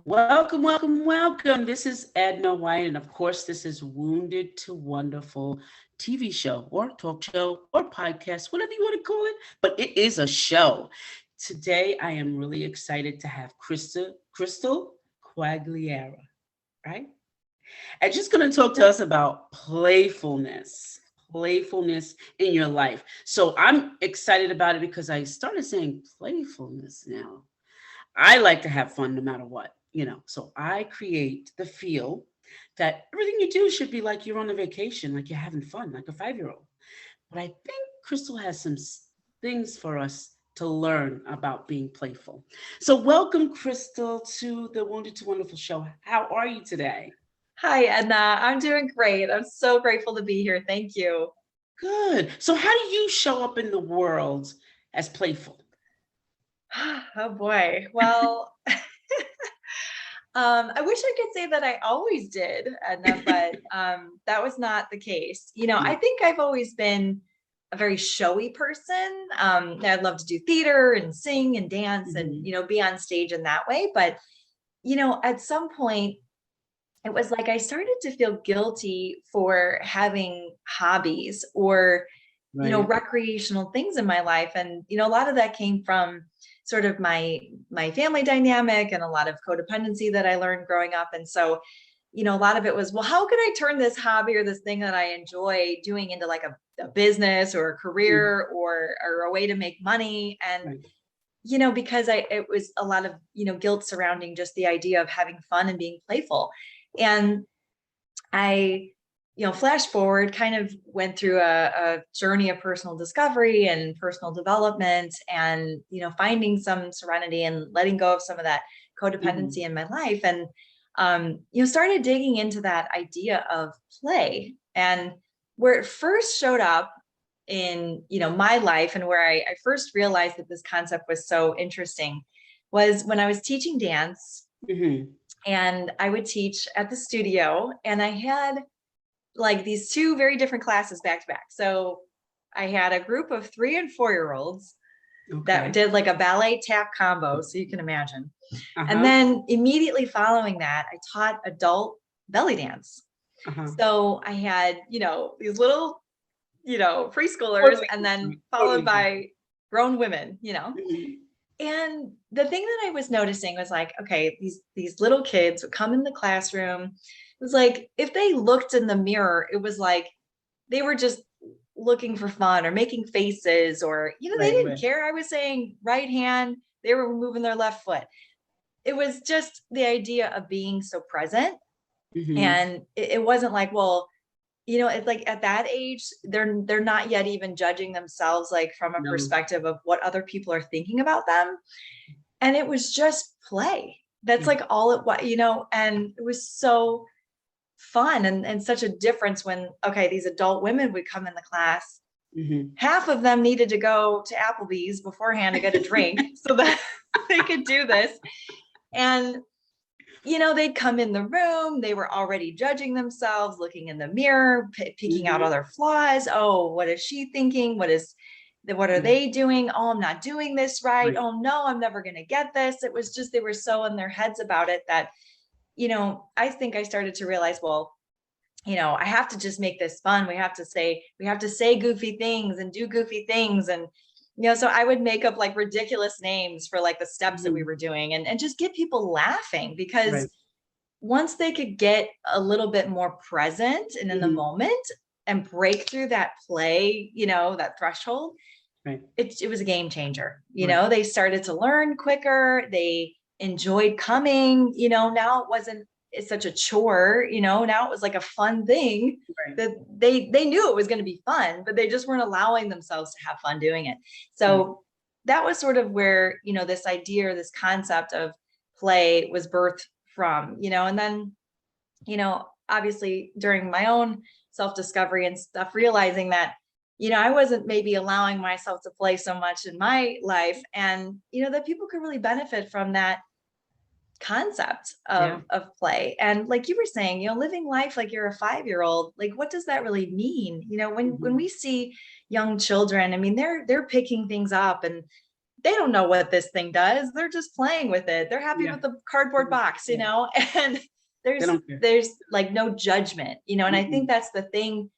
Welcome, welcome, welcome. This is Edna White, and of course, this is Wounded to Wonderful TV show or talk show or podcast, whatever you want to call it, but it is a show. Today, I am really excited to have Krystal Quaguara, right? And she's going to talk to us about playfulness in your life. So I'm excited about it because I started saying playfulness now. I like to have fun no matter what. So I create the feel that everything you do should be like you're on a vacation, like you're having fun, like a 5-year-old. But I think Krystal has some things for us to learn about being playful. So welcome, Krystal, to the Wounded to Wonderful show. How are you today? Hi, Edna. I'm doing great. I'm so grateful to be here. Thank you. Good. So how do you show up in the world as playful? Oh boy. Well, I wish I could say that I always did, Edna, but that was not the case. I think I've always been a very showy person. I'd love to do theater and sing and dance and, be on stage in that way. But, at some point, it was like I started to feel guilty for having hobbies or Right. recreational things in my life. And, a lot of that came from sort of my family dynamic and a lot of codependency that I learned growing up. And so, a lot of it was, well, how could I turn this hobby or this thing that I enjoy doing into like a business or a Mhm. career or a way to make money? And, Right. because it was a lot of, guilt surrounding just the idea of having fun and being playful. And I, flash forward, kind of went through a journey of personal discovery and personal development and, finding some serenity and letting go of some of that codependency Mhm. in my life. And, started digging into that idea of play and where it first showed up in, my life and where I first realized that this concept was so interesting was when I was teaching dance Mhm. and I would teach at the studio and I had like these two very different classes back to back. So I had a group of 3 and 4-year-olds that Okay. did like a ballet tap combo. So you can imagine. And Uh-huh. then immediately following that, I taught adult belly dance. Uh-huh. So I had, these little, preschoolers Totally and then different, followed totally by different. grown women. Mhm. And the thing that I was noticing was like, okay, these little kids would come in the classroom. It was like if they looked in the mirror, it was like they were just looking for fun or making faces or they Right, didn't right. care. I was saying right hand, they were moving their left foot. It was just the idea of being so present. Mhm. And it wasn't like, well, it's like at that age, they're not yet even judging themselves like from a No. perspective of what other people are thinking about them. And it was just play. That's Mhm. like all it was. And it was so fun and such a difference when, okay, these adult women would come in the class. Mhm. Half of them needed to go to Applebee's beforehand to get a drink so that they could do this. And, they'd come in the room, they were already judging themselves, looking in the mirror, picking out Mhm. other flaws. Oh, what is she thinking? What are Mhm. they doing? Oh, I'm not doing this right. Right. Oh no, I'm never going to get this. It was just, they were so in their heads about it that, I think I started to realize, well, I have to just make this fun. We have to say goofy things and do goofy things. And, so I would make up like ridiculous names for like the steps that we Mhm. were doing and just get people laughing because Right. once they could get a little bit more present and in the Mhm. moment and break through that play, that threshold, Right. it was a game changer. Right. They started to learn quicker. They enjoyed coming. Now it wasn't it's such a chore. Now it was like a fun thing Right. that they knew it was going to be fun, but they just weren't allowing themselves to have fun doing it. Right. So that was sort of where this idea or this concept of play was birthed from. And then obviously during my own self discovery and stuff, realizing that, I wasn't maybe allowing myself to play so much in my life and, that people could really benefit from that concept Yeah. of play. And like you were saying, living life like you're a 5-year-old, like what does that really mean? When Mhm. we see young children, I mean, they're picking things up and they don't know what this thing does. They're just playing with it. They're happy Yeah. with the cardboard box, you Yeah. know, and They don't care. there's like no judgment, you know, and I think Mm-mm. that's the thing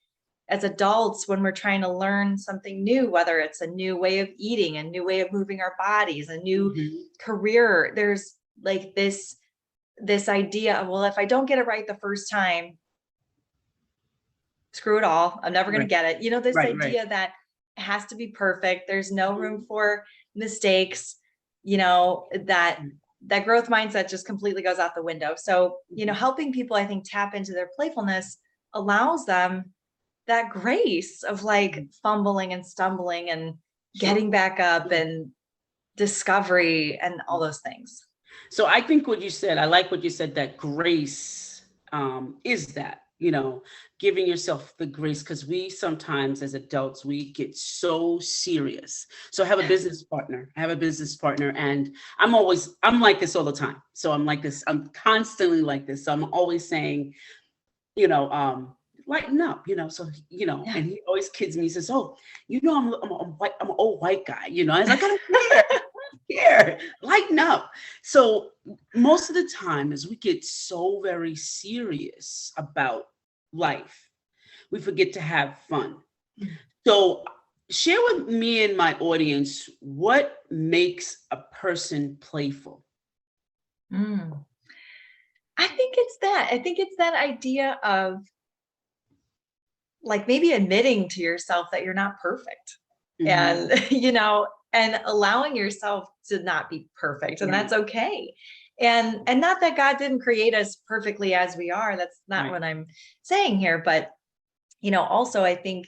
as adults when we're trying to learn something new, whether it's a new way of eating, a new way of moving our bodies, a new Mhm. career. There's like this idea of, well, if I don't get it right the first time, screw it all. I'm never going to Right. get it. You know, this Right. idea that it has to be perfect. There's no room Mhm. for mistakes, you know, that Mhm. that growth mindset just completely goes out the window. So, you know, Mhm. helping people, I think, tap into their playfulness allows them that grace of like Mhm. fumbling and stumbling and Sure. getting back up Yeah. and discovery and all those things. So I think what you said, I like what you said, that grace is that, giving yourself the grace, because we sometimes as adults, we get so serious. So I have a business partner, and I'm like this all the time. So I'm like this, I'm constantly like this. So I'm always saying, you know, um, lighten up, so, Yeah. and he always kids me, he says, oh, I'm an old white guy, I was like, I don't care. Care, lighten up. So most of the time, as we get so very serious about life, we forget to have fun. So share with me and my audience what makes a person playful. Mm. I think it's that. I think it's that idea of like maybe admitting to yourself that you're not perfect Hmm. and, you know, and allowing yourself to not be perfect. And Right, that's okay. And not that God didn't create us perfectly as we are. That's not right, what I'm saying here. But, you know, also I think,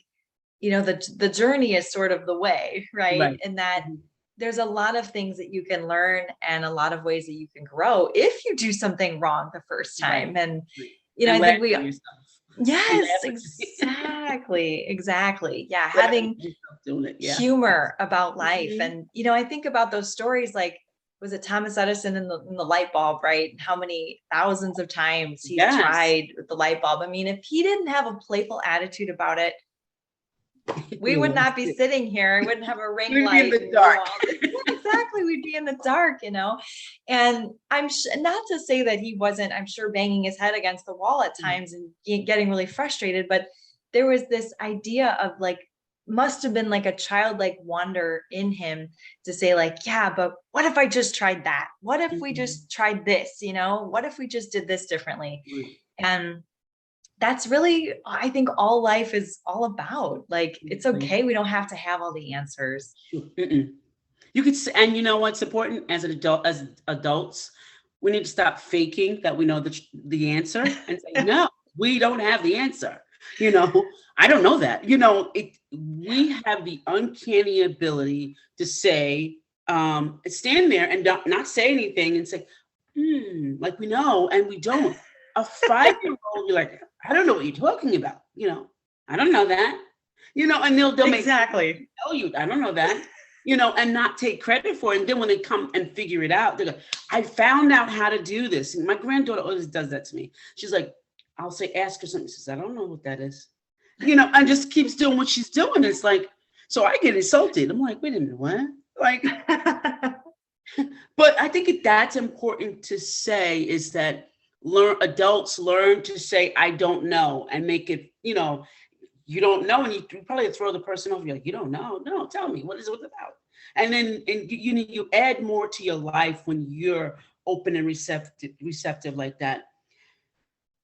you know, the journey is sort of the way, right? right. And that Mhm. there's a lot of things that you can learn and a lot of ways that you can grow if you do something wrong the first Right, time. And, right. you know, And I laugh think we, at yourself. And yes, laugh at exactly, exactly. Yeah, laugh at having yourself doing it. Yeah. humor about life. Mhm. And, you know, I think about those stories like, was it Thomas Edison in the light bulb, right? How many thousands of times he Yes. tried with the light bulb. I mean, if he didn't have a playful attitude about it, we We would lost not be it. sitting here. We wouldn't have a ring We'd be in light the and we're dark. all, yeah, exactly. We'd be in the dark, you know? And not to say that he wasn't, I'm sure, banging his head against the wall at times and getting really frustrated, but there was this idea of like, must have been like a childlike wonder in him to say like, yeah, but what if I just tried that? What if we Mhm. just tried this? You know, what if we just did this differently? Right. And that's really, I think, all life is all about. Like, it's Mhm. okay. We don't have to have all the answers. Sure. Mm-mm. You could, and you know what's important as an adult, as adults, we need to stop faking that we know the answer and say, no, we don't have the answer. I don't know that. We have the uncanny ability to say, stand there and not say anything and say, like we know, and we don't. A 5-year-old, you're like, I don't know what you're talking about. I don't know that. And they'll make Exactly. tell you, I don't know that, and not take credit for it. And then when they come and figure it out, they're like, I found out how to do this. And my granddaughter always does that to me. She's like, I'll say, ask her something. She says, I don't know what that is. And just keeps doing what she's doing. It's like, so I get insulted. I'm like, wait a minute, what? Like, but I think that's important to say is that adults learn to say, I don't know, and make it, you don't know, and you probably throw the person off. You're like, you don't know? No, tell me, what is it about? And then you add more to your life when you're open and receptive like that.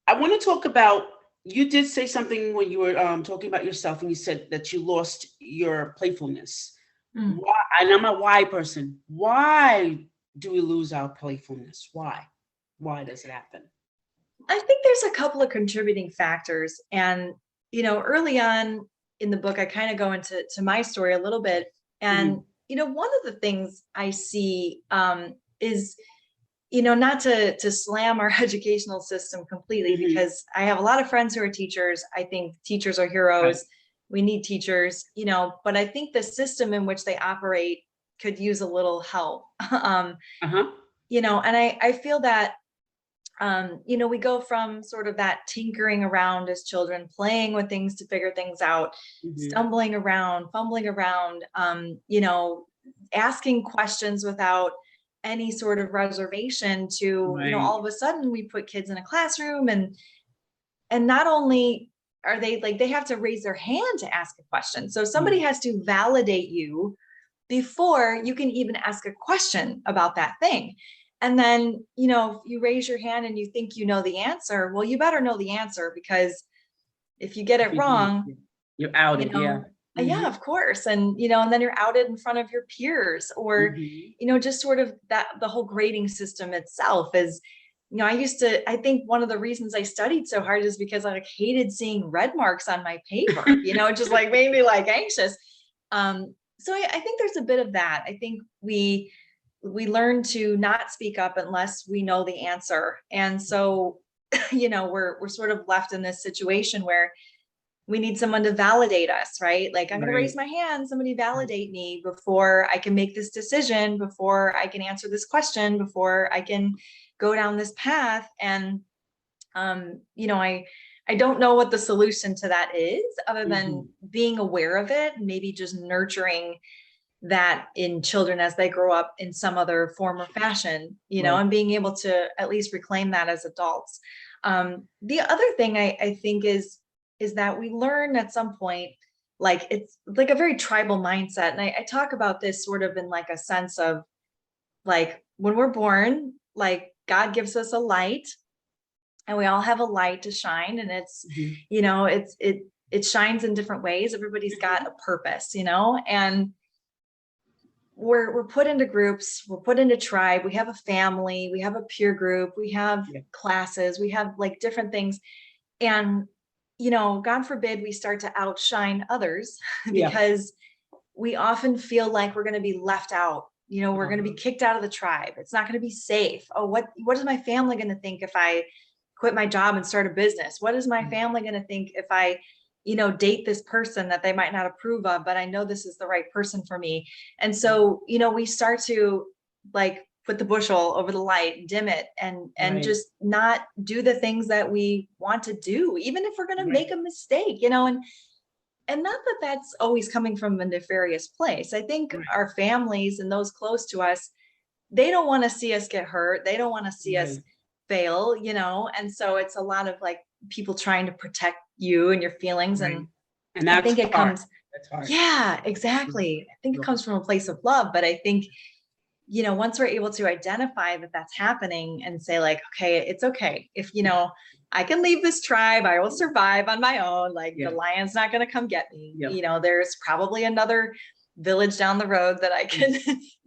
I want to talk about. You did say something when you were talking about yourself, and you said that you lost your playfulness. Mm. Why? And I'm a why person. Why do we lose our playfulness? Why? Why does it happen? I think there's a couple of contributing factors. And, you know, early on in the book, I kind of go into my story a little bit. And, Mhm. you know, one of the things I see is, you know, not to slam our educational system completely, Mhm. because I have a lot of friends who are teachers. I think teachers are Right. heroes. We need teachers, you know, but I think the system in which they operate could use a little help. Uh huh. You know, and I feel that you know, we go from sort of that tinkering around as children, playing with things to figure things out, Mhm. stumbling around, fumbling around, you know, asking questions without any sort of reservation to, Right. all of a sudden we put kids in a classroom, and not only are they like, they have to raise their hand to ask a question. So somebody Mm. has to validate you before you can even ask a question about that thing. And then, if you raise your hand and you think you know the answer, well, you better know the answer, because if you get If it you do, wrong, yeah. You're you outed. Yeah. know, Hmm. yeah, of course. And then you're outed in front of your peers, or, Hmm. just sort of that the whole grading system itself is, I think one of the reasons I studied so hard is because I like hated seeing red marks on my paper, it just like made me like anxious. So I think there's a bit of that. I think we learn to not speak up unless we know the answer. And so, we're sort of left in this situation where we need someone to validate us, right? Like, I'm going to raise Right. my hand, somebody validate me before I can make this decision, before I can answer this question, before I can go down this path. And, I don't know what the solution to that is, other than Hmm. being aware of it, and maybe just nurturing that in children as they grow up in some other form or fashion, Right. and being able to at least reclaim that as adults. The other thing I think is that we learn at some point, like it's like a very tribal mindset. And I talk about this sort of in like a sense of like when we're born, like God gives us a light, and we all have a light to shine, and it's, Hmm. it shines in different ways. Everybody's got Hmm. a purpose, and we're put into groups, we're put into tribe, we have a family, we have a peer group, we have Yeah. classes, we have like different things. And God forbid we start to outshine others Yeah. because we often feel like we're going to be left out. We're going to be Uh-huh. kicked out of the tribe. It's not going to be safe. Oh, what is my family going to think if I quit my job and start a business? What is my family going to think if I, date this person that they might not approve of, but I know this is the right person for me? And so, we start to like put the bushel over the light, dim it, and Right. just not do the things that we want to do, even if we're going to Right. make a mistake, and not that that's always coming from a nefarious place. I think Right. our families and those close to us, they don't want to see us get hurt. They don't want to see us Right. fail, And so it's a lot of like people trying to protect you and your feelings. Right. And And I that's think it hard. comes, That's hard. yeah, Real, exactly. I think it real comes hard. from a place of love. But I think, once we're able to identify that that's happening and say like, okay, it's okay. If, I can leave this tribe, I will survive on my own. Like the Yeah. lion's not going to come get me. Yeah. There's probably another village down the road that I Yeah.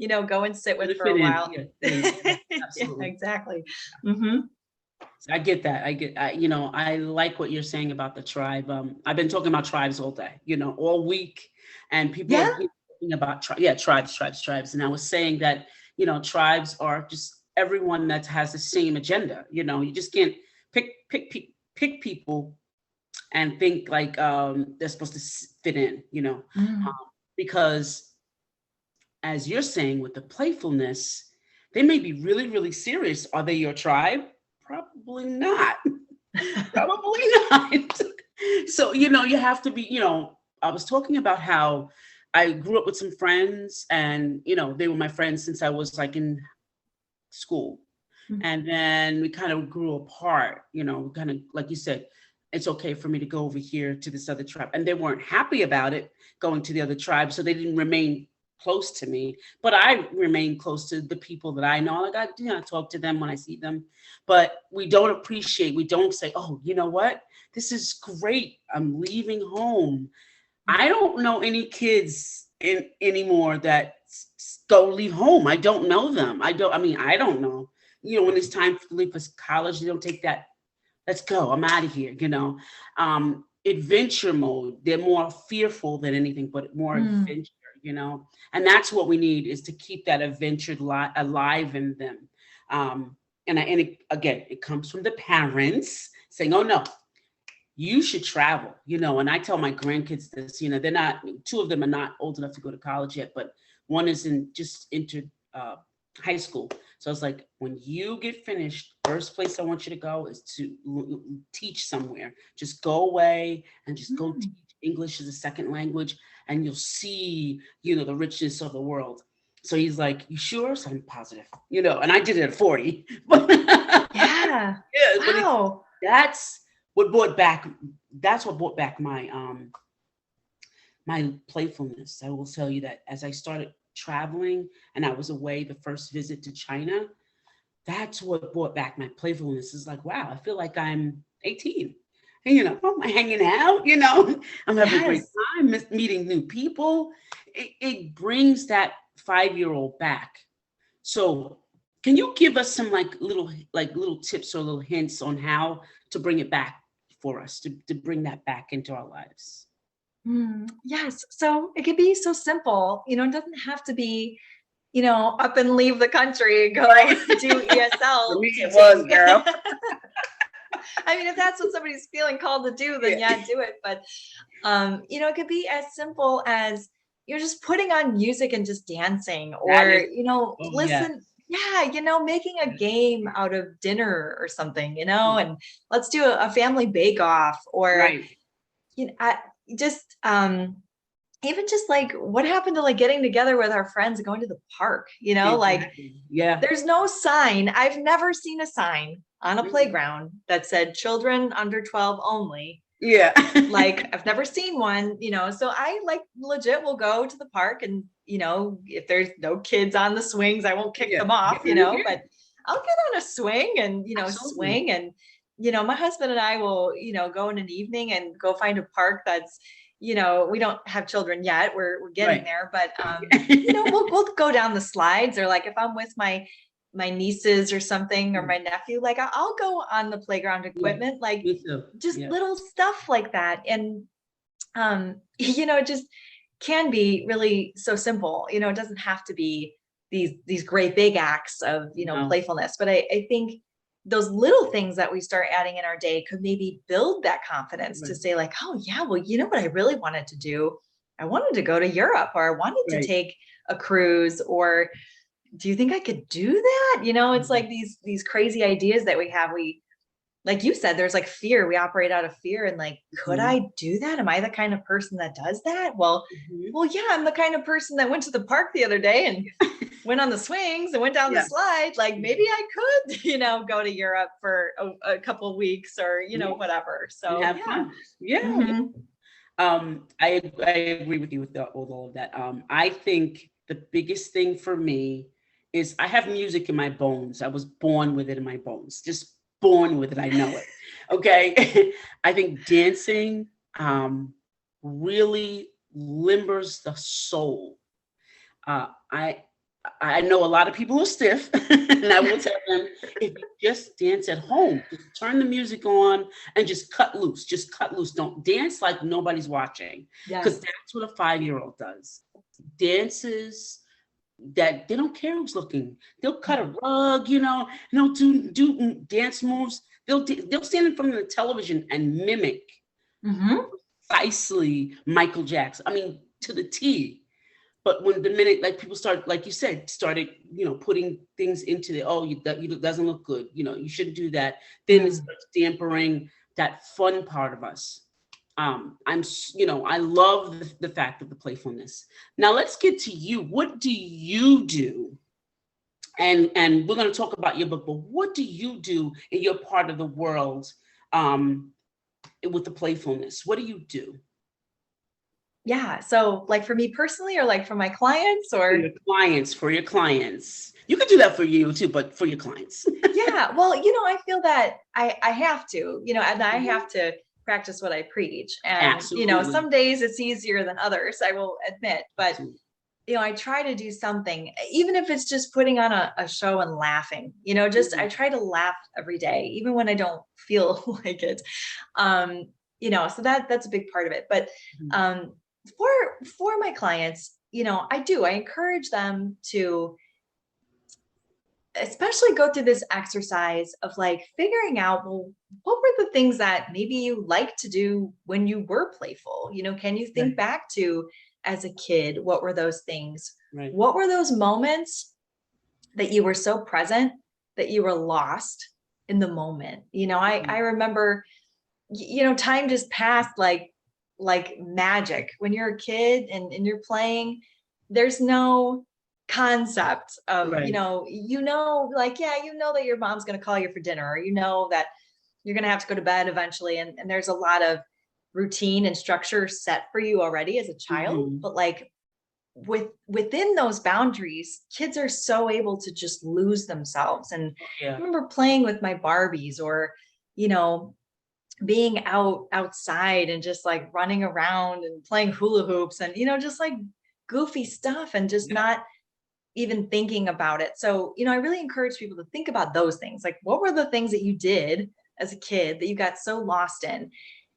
can, go and sit with Really for a fit in. while. Yeah. Fit in. Yeah. Yeah, Absolutely. exactly. Hmm. I get that. I like what you're saying about the tribe. I've been talking about tribes all day, all week, and people Yeah. are talking about tribes. And I was saying that, tribes are just everyone that has the same agenda. You just can't pick people and think like they're supposed to fit in, um, Mm. because as you're saying with the playfulness, they may be really, really serious. Are they your tribe? Probably not. Probably not. So, you have to be, I was talking about how I grew up with some friends and, they were my friends since I was like in school. And then we kind of grew apart, kind of like you said, it's okay for me to go over here to this other tribe. And they weren't happy about it going to the other tribe. So they didn't remain close to me. But I remain close to the people that I know. Like I talk to them when I see them. But we don't say, oh, you know what? This is great. I'm leaving home. I don't know any kids anymore that go leave home. I don't know them. I don't know. When it's time to leave for college, they don't take that. Let's go. I'm out of here. Adventure mode. They're more fearful than anything, but more Mm. adventure. And that's what we need is to keep that adventure alive in them. Um, again, it comes from the parents saying, "Oh no, you should travel," and I tell my grandkids this, they're not, two of them are not old enough to go to college yet, but one is just entered high school. So it's like, when you get finished, first place I want you to go is to teach somewhere. Just go away and just go Mm. teach. English is a second language, and you'll see, the richness of the world. So he's like, "You sure?" So I'm positive, and I did it at 40. But Yeah. yeah, but Wow. that's what brought back that's what brought back my playfulness. I will tell you that as I started traveling and I was away the first visit to China, that's what brought back my playfulness. It's like, wow, I feel like I'm 18. And, I'm hanging out, I'm having a great Yes. time, meeting new people. It brings that 5-year-old back. So can you give us some little tips or little hints on how to bring it back for us, to bring that back into our lives? Yes. So it could be so simple. It doesn't have to be, up and leave the country, go Right. do For ESL me, it was, teaching. girl. I mean, if that's what somebody's feeling called to do, then Yeah. yeah, do it. But it could be as simple as you're just putting on music and just dancing, That or is, oh yeah. listen. Yeah, making a game out of dinner or something, Mm. and let's do a family bake off, or Right. just even just like what happened to like getting together with our friends and going to the park, like Exactly. Yeah. there's no sign. I've never seen a sign on a Mhm. playground that said children under 12 only. Yeah. Like I've never seen one, so I like legit will go to the park and, if there's no kids on the swings, I won't kick Yeah. them off, Get in but here. I'll get on a swing and, Absolutely. swing. And, my husband and I will, go in an evening and go find a park that's, we don't have children yet. We're getting Right. there, but, we'll go down the slides, or like if I'm with my nieces or something, or my nephew, like I'll go on the playground Yeah. equipment, like Me too. just Yeah. little stuff like that. And it just can be really so simple. It doesn't have to be these great big acts of, No. playfulness. But I think those little things that we start adding in our day could maybe build that confidence to Right. say, like, oh yeah, well, what I really wanted to do? I wanted to go to Europe, or I wanted to Right. take a cruise, or do you think I could do that? It's Mhm. like these crazy ideas that we have. We, like you said, there's like fear. We operate out of fear, and like, could Mhm. I do that? Am I the kind of person that does that? Well, Mhm. well, yeah, I'm the kind of person that went to the park the other day and went on the swings and went down the Yeah. slide. Like maybe I could, go to Europe for a couple of weeks, or, Yeah. whatever. And So have yeah. fun. Yeah. Yeah. Mhm. I agree with you with all of that. I think the biggest thing for me is I have music in my bones. I was born with it in my bones. Just born with it. I know it. Okay. I think dancing really limbers the soul. I know a lot of people are stiff, and I will tell them, if you just dance at home, just turn the music on and just cut loose. Just cut loose. Don't dance like nobody's watching, because Yes. that's what a 5-year-old does. Dances that they don't care who's looking. They'll cut a rug, and they'll do dance moves. They'll stand in front of the television and mimic Hmm. precisely Michael Jackson. I mean, to the T. But when the minute, like, people start, like you said, started, putting things into the, oh, that doesn't look good, you shouldn't do that, then it Mm. starts dampering that fun part of us. I love the fact of the playfulness. Now let's get to you. What do you do? And we're going to talk about your book, but what do you do in your part of the world, um, with the playfulness? What do you do? Yeah. So like for me personally, or like for my clients, or For your clients. You could do that for you too, but for your clients. yeah, well, I feel that I have to, and I Mhm. have to practice what I preach. And, Absolutely. some days it's easier than others, I will admit, but Absolutely. I try to do something, even if it's just putting on a show and laughing, just I Mhm. try to laugh every day, even when I don't feel like it. Um, so that's a big part of it. But Mhm. um for my clients, I encourage them to especially go through this exercise of like figuring out, well, what were the things that maybe you liked to do when you were playful? Can you think Right. back to as a kid, what were those things? Right. What were those moments that you were so present that you were lost in the moment? I Mhm. remember, time just passed like like magic. When you're a kid and you're playing, there's no concept of, Right. like, yeah, that your mom's going to call you for dinner, or that you're going to have to go to bed eventually. And there's a lot of routine and structure set for you already as a child. Mm-hmm. But like within those boundaries, kids are so able to just lose themselves. And I Yeah. remember playing with my Barbies, or, you know, being outside and just like running around and playing hula hoops and, just like goofy stuff, and just Yeah. not even thinking about it. So, I really encourage people to think about those things. Like, what were the things that you did as a kid that you got so lost in?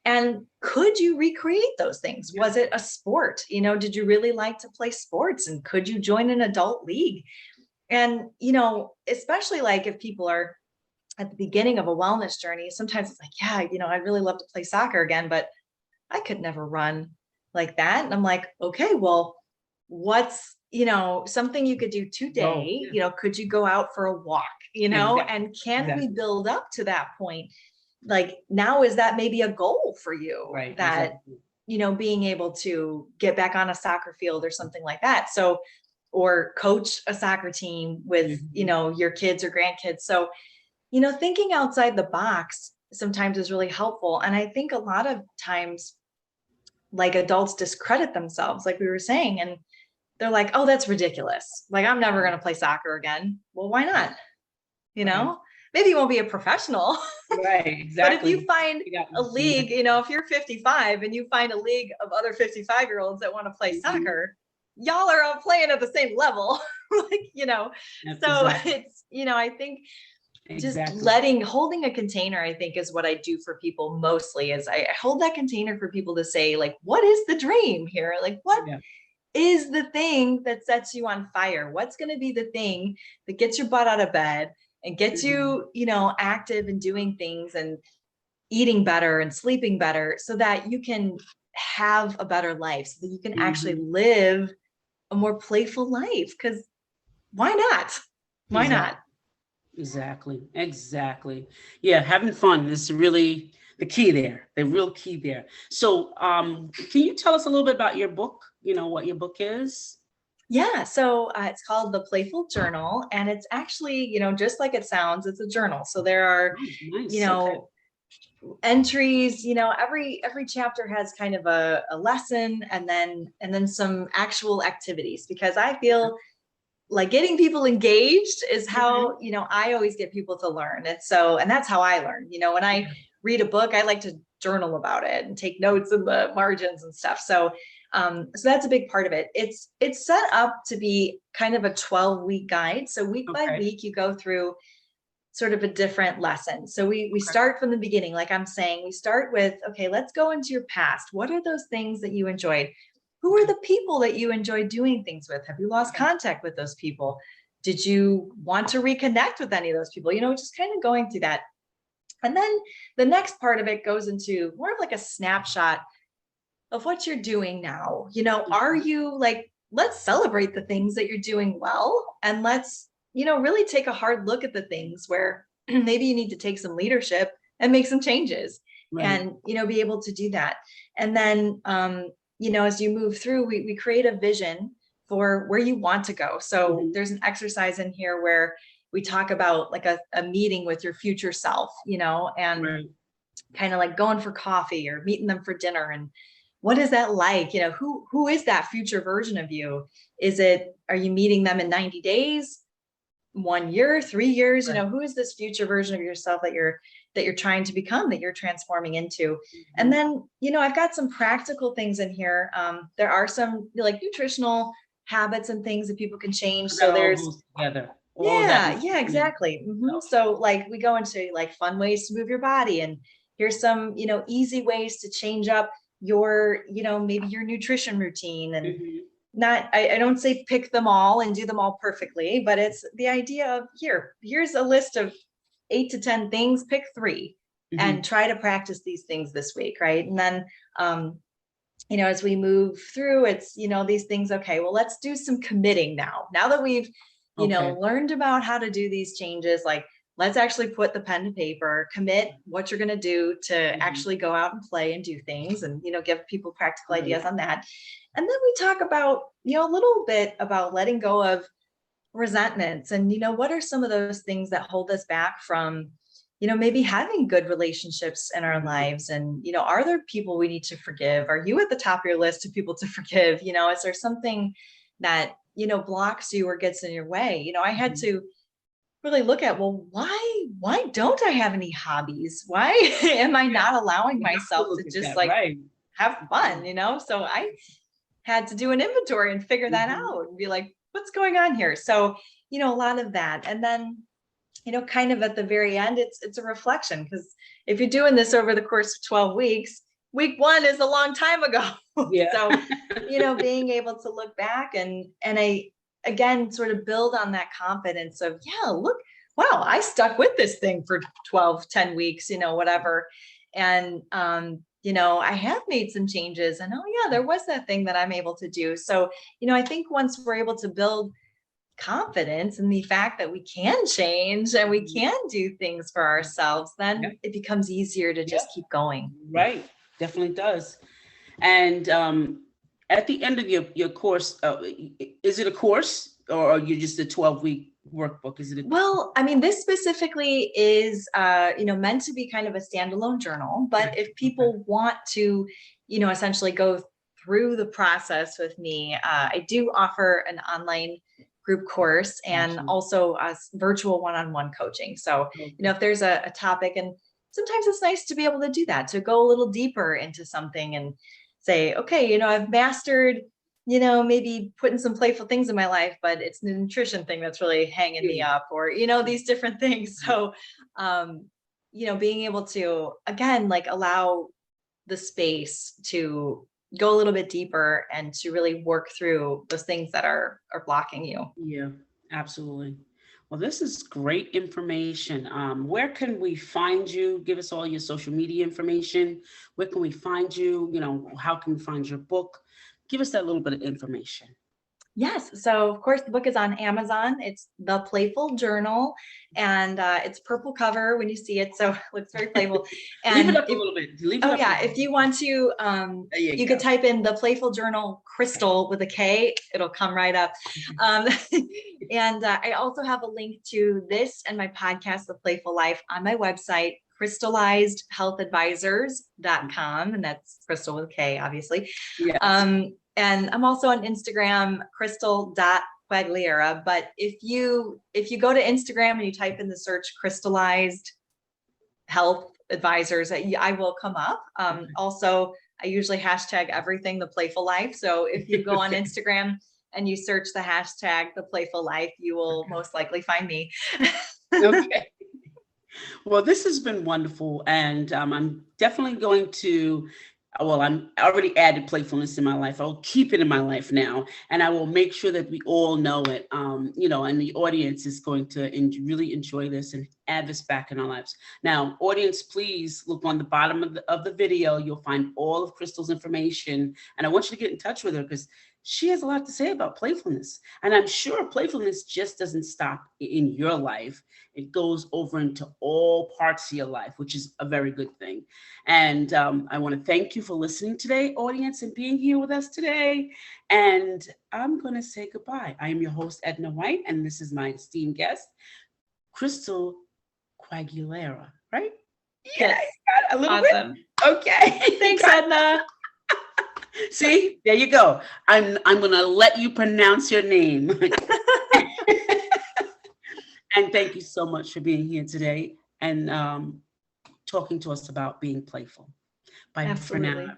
And could you recreate those things? Yeah. Was it a sport? Did you really like to play sports? And could you join an adult league? And, especially like if people are at the beginning of a wellness journey, sometimes it's like, yeah, I'd really love to play soccer again, but I could never run like that. And I'm like, okay, well, what's, something you could do Go. today? Yeah. Could you go out for a walk, Exactly. and can we Exactly. build up to that point? Like, now, is that maybe a goal for you, Right. that, Exactly. being able to get back on a soccer field or something like that? So, or coach a soccer team with, Mm-hmm. your kids or grandkids. So, thinking outside the box sometimes is really helpful. And I think a lot of times, like, adults discredit themselves, like we were saying, and they're like, oh, that's ridiculous. Like, I'm never going to play soccer again. Well, why not? You Right. know, maybe you won't be a professional, Right. but if you Exactly. find You got a some more. league, if you're 55 and you find a league of other 55-year-olds that want to play Mhm. soccer, y'all are all playing at the same level. Like, That's so exactly. it's, I think just Exactly. holding a container, I think, is what I do for people mostly. Is I hold that container for people to say, like, what is the dream here? Like, what Yeah. is the thing that sets you on fire? What's going to be the thing that gets your butt out of bed and gets Mhm. you, active and doing things and eating better and sleeping better, so that you can have a better life, so that you can actually Mhm. live a more playful life? Because why not? Why Exactly. not? Exactly. Exactly. Yeah, having fun is really the key there. The real key there. So, can you tell us a little bit about your book? You know what your book is? Yeah, so it's called The Playful Journal, and it's actually, just like it sounds, it's a journal. So there are, Oh, you nice. Okay. know, entries. Every chapter has kind of a lesson, and then some actual activities, because I feel like getting people engaged is Mhm. how, I always get people to learn. And that's how I learn. When I Yeah. read a book, I like to journal about it and take notes in the margins and stuff. So that's a big part of it. It's set up to be kind of a 12-week guide. So week by Okay. week, you go through sort of a different lesson. So we Okay. start from the beginning. Like I'm saying, we start with, okay, let's go into your past. What are those things that you enjoyed? Who are Okay. the people that you enjoy doing things with? Have you lost Okay. contact with those people? Did you want to reconnect with any of those people? Just kind of going through that. And then the next part of it goes into more of like a snapshot of what you're doing now. Are Mhm. you like, let's celebrate the things that you're doing well, and let's, really take a hard look at the things where maybe you need to take some leadership and make some changes, Right. and, be able to do that. And then, as you move through, we create a vision for where you want to go. So Mhm. there's an exercise in here where we talk about like a meeting with your future self, and Right. kind of like going for coffee or meeting them for dinner. And what is that like? Who is that future version of you? Are you meeting them in 90 days, 1 year, 3 years? Right. Who is this future version of yourself that you're trying to become, that you're transforming into? And Mhm. then, I've got some practical things in here. There are some like nutritional habits and things that people can change. So So that all there's, goes together. All of that yeah, makes yeah, sense. exactly. Okay. So like we go into like fun ways to move your body, and here's some, easy ways to change up your, maybe your nutrition routine. And Mhm. not, I don't say pick them all and do them all perfectly, but it's the idea of, here's a list of 8 to 10 things, pick three and Mhm. try to practice these things this week. Right. And then, as we move through, it's, these things, okay, well, let's do some committing now that we've, Okay. learned about how to do these changes. Like, let's actually put the pen to paper, commit what you're going to do to actually go out and play and do things, and, give people practical ideas on that. And then we talk about, a little bit about letting go of resentments, and, what are some of those things that hold us back from, maybe having good relationships in our lives. And, are there people we need to forgive? Are you at the top of your list of people to forgive? Is there something that, blocks you or gets in your way? I had to really look at, well, why don't I have any hobbies? Why am I not allowing myself to just have fun? So I had to do an inventory and figure that out and be like, what's going on here? So, a lot of that. And then, kind of at the very end, it's a reflection, because if you're doing this over the course of 12 weeks, week 1 is a long time ago. Yeah. So, being able to look back and I, again, sort of build on that confidence of, look, wow, I stuck with this thing for 10 weeks, whatever. And, I have made some changes, and, there was that thing that I'm able to do. So, I think once we're able to build confidence in the fact that we can change and we can do things for ourselves, then it becomes easier to just keep going. Right. Definitely does. And at the end of your course, is it a course, or are you just a 12-week workbook? Is it Well, I mean, this specifically is meant to be kind of a standalone journal, but if people want to, essentially go through the process with me, I do offer an online group course and also a virtual one-on-one coaching. So, if there's a topic, and sometimes it's nice to be able to do that, to go a little deeper into something and say, okay, I've mastered, maybe putting some playful things in my life, but it's the nutrition thing that's really hanging me up, or, these different things. So, being able to, again, like, allow the space to go a little bit deeper and to really work through those things that are blocking you. Yeah, absolutely. Well, this is great information. Where can we find you? Give us all your social media information. Where can we find you? How can we find your book? Give us that little bit of information. Yes. So, of course, the book is on Amazon. It's The Playful Journal, and it's purple cover when you see it. So it looks very playful. And leave it up a little bit. If you want to, you could type in The Playful Journal Krystal with a K. It'll come right up. And I also have a link to this and my podcast, The Playful Life, on my website, crystallizedhealthadvisors.com. And that's Krystal with a K, obviously. Yes. And I'm also on Instagram, Krystal.Quaguara. But if you go to Instagram and you type in the search Crystallized Health Advisors, I will come up. Also, I usually hashtag everything The Playful Life. So if you go on Instagram and you search the hashtag The Playful Life, you will most likely find me. Okay. Well, this has been wonderful. And I'm definitely going to, I'm already added playfulness in my life. I'll keep it in my life now. And I will make sure that we all know it, and the audience is going to really enjoy this and add this back in our lives. Now, audience, please look on the bottom of the video. You'll find all of Krystal's information. And I want you to get in touch with her, because she has a lot to say about playfulness. And I'm sure playfulness just doesn't stop in your life. It goes over into all parts of your life, which is a very good thing. And I want to thank you for listening today, audience, and being here with us today. And I'm going to say goodbye. I am your host, Edna White, and this is my esteemed guest, Krystal Quaguara, right? Yes. A little awesome. bit. Okay. Thanks, Edna. See, there you go. I'm going to let you pronounce your name. And thank you so much for being here today and talking to us about being playful. Bye for now.